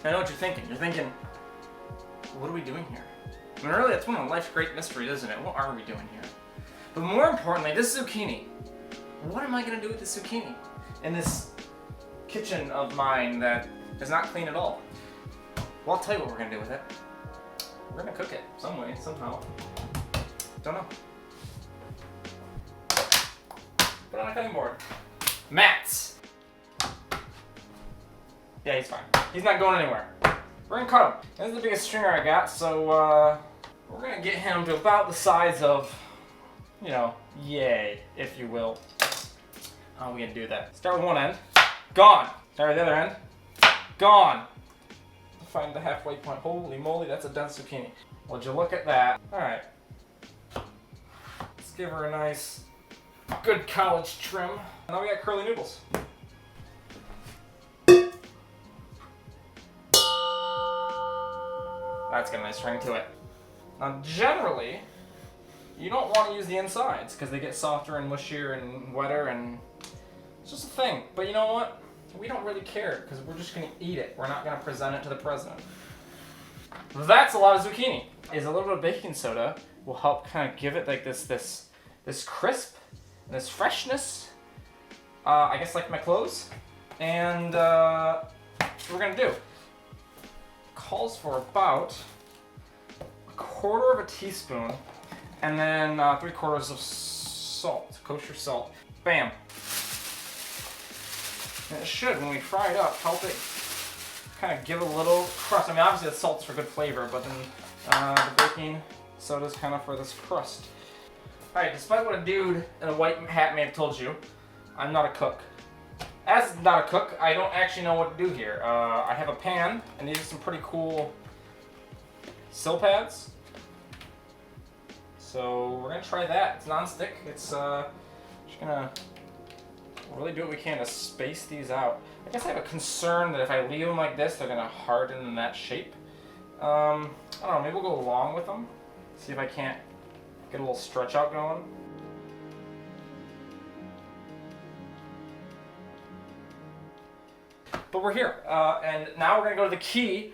I know what you're thinking. You're thinking, what are we doing here? I mean, really, that's one of life's great mysteries, isn't it? What are we doing here? But more importantly, this zucchini. What am I going to do with this zucchini in this kitchen of mine that is not clean at all? Well, I'll tell you what we're going to do with it. We're going to cook it some way, somehow. Don't know. Put it on a cutting board. Mats. Yeah, he's fine. He's not going anywhere. We're going to cut him. This is the biggest stringer I got, so we're going to get him to about the size of, you know, yay, if you will. How are we going to do that? Start with one end. Gone. Start with the other end. Gone. Find the halfway point. Holy moly, that's a dense zucchini. Would you look at that? Alright. Let's give her a nice, good college trim. Now we got curly noodles. That's got a nice ring to it. Now generally, you don't want to use the insides because they get softer and mushier and wetter and it's just a thing. But you know what? We don't really care because we're just going to eat it. We're not going to present it to the president. That's a lot of zucchini. Is a little bit of baking soda will help kind of give it like this crisp, and this freshness. I guess like my clothes. And what we're going to do. Calls for about 1/4 teaspoon and then 3/4 of salt, kosher salt. Bam. And it should, when we fry it up, help it kind of give a little crust. I mean, obviously the salt's for good flavor, but then the baking soda's kind of for this crust. Alright, despite what a dude in a white hat may have told you, I'm not a cook. As not a cook, I don't actually know what to do here. I have a pan, and these are some pretty cool sill pads. So we're gonna try that. It's non-stick. It's just gonna really do what we can to space these out. I guess I have a concern that if I leave them like this, they're gonna harden in that shape. I don't know, maybe we'll go along with them. See if I can't get a little stretch out going. But we're here, and now we're gonna go to the key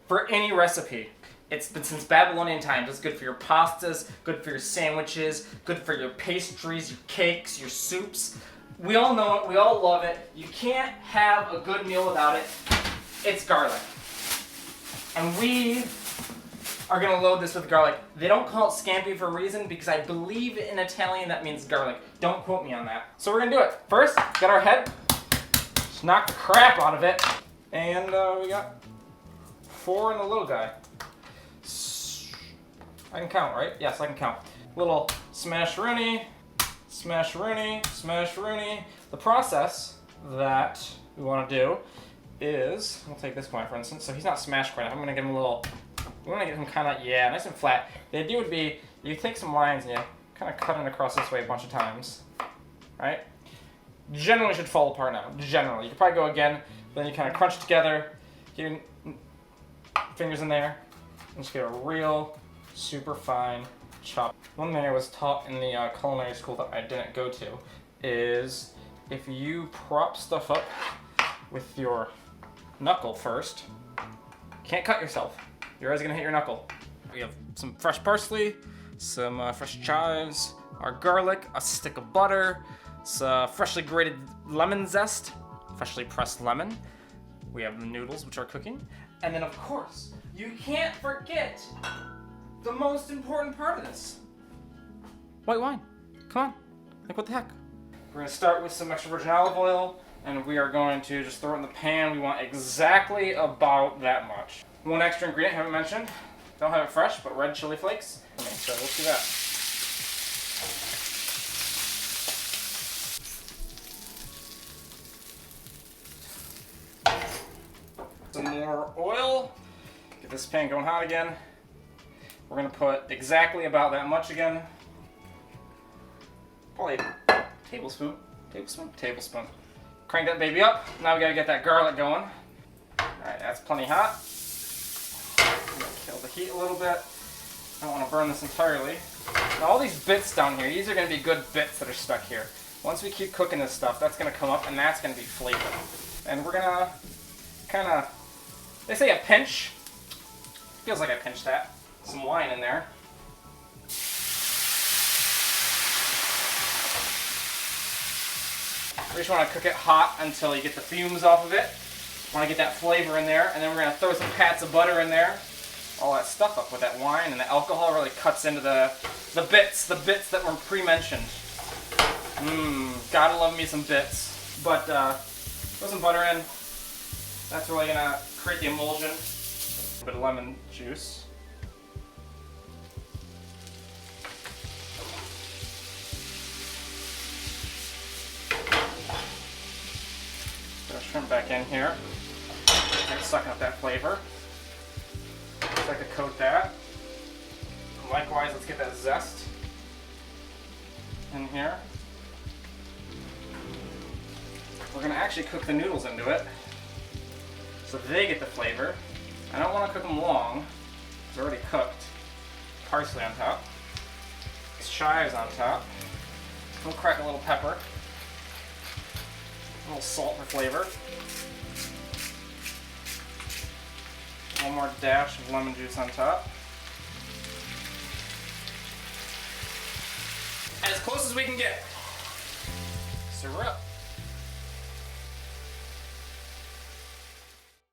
for any recipe. It's been since Babylonian times. It's good for your pastas, good for your sandwiches, good for your pastries, your cakes, your soups. We all know it, we all love it. You can't have a good meal without it. It's garlic. And we are gonna load this with garlic. They don't call it scampi for a reason because I believe in Italian that means garlic. Don't quote me on that. So we're gonna do it. First, get our head. Just knock the crap out of it. And we got 4 in the little guy. I can count, right? Yes, I can count. Little smash-rooney, smash-rooney, smash-rooney. The process that we want to do is, we'll take this point for instance, so he's not smashed quite enough. I'm going to give him a little, we want to get him kind of, yeah, nice and flat. The idea would be, you take some lines and you kind of cut it across this way a bunch of times, right? Generally should fall apart now, generally. You could probably go again, but then you kind of crunch it together, get your fingers in there, and just get a real super fine chop. One thing I was taught in the culinary school that I didn't go to is if you prop stuff up with your knuckle first, can't cut yourself. You're always gonna hit your knuckle. We have some fresh parsley, some fresh chives, our garlic, a stick of butter, some freshly grated lemon zest, freshly pressed lemon. We have the noodles, which are cooking. And then of course, you can't forget the most important part of this. White wine. Come on. Like, what the heck? We're gonna start with some extra virgin olive oil, and we are going to just throw it in the pan. We want exactly about that much. One extra ingredient I haven't mentioned. Don't have it fresh, but red chili flakes. Okay, so let's do that. Some more oil. Get this pan going hot again. We're gonna put exactly about that much again. Probably a tablespoon. Crank that baby up. Now we gotta get that garlic going. Alright, that's plenty hot. I'm gonna kill the heat a little bit. I don't wanna burn this entirely. Now all these bits down here, these are gonna be good bits that are stuck here. Once we keep cooking this stuff, that's gonna come up and that's gonna be flavor. And we're gonna kinda They say a pinch. Feels like I pinched that. Some wine in there. We just want to cook it hot until you get the fumes off of it. Want to get that flavor in there, and then we're going to throw some pats of butter in there. All that stuff up with that wine, and the alcohol really cuts into the bits that were pre-mentioned. Gotta love me some bits. But throw some butter in. That's really going to create the emulsion. A bit of lemon juice. Throw shrimp back in here. And sucking up that flavor. Just like to coat that. And likewise, let's get that zest in here. We're going to actually cook the noodles into it so they get the flavor. I don't want to cook them long. It's already cooked. Parsley on top. Chives on top. We'll crack a little pepper. A little salt for flavor. One more dash of lemon juice on top. And as close as we can get. Stir up.